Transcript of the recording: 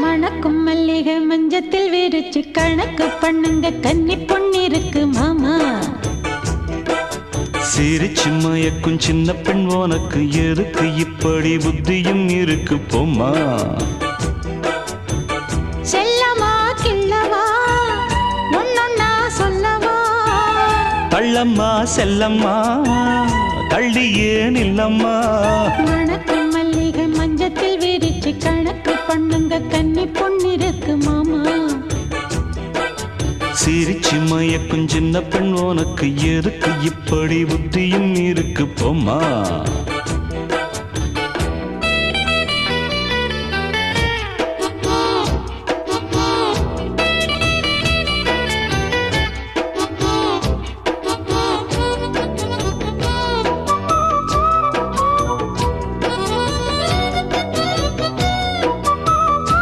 மணக்கும் மல்லிகை மஞ்சத்தில் விரிச்சு கணக்கு பண்ணுங்க கன்னி பொண்ணிருக்கு மாமா. சிரிச்சு மயக்கும் சின்ன பெண் உனக்கு எதுக்கு இப்படி புத்தியும் இருக்கு போம்மா. செல்லமா கிள்ளவா ஒன்னொன்னா சொல்லவா. தள்ளம்மா செல்லம்மா தள்ளி ஏன் இல்லம்மா. மணக்கும் மல்லிகை மஞ்சத்தில் விரிச்சு கணக்கு பண்ணுங்க கன்னி பொண்ணிருக்கு மாமா. சிரிச்சு மயக்கும் சின்ன பெண் உனக்கு எதுக்கு இப்படி புத்தியும் இருக்கு போம்மா.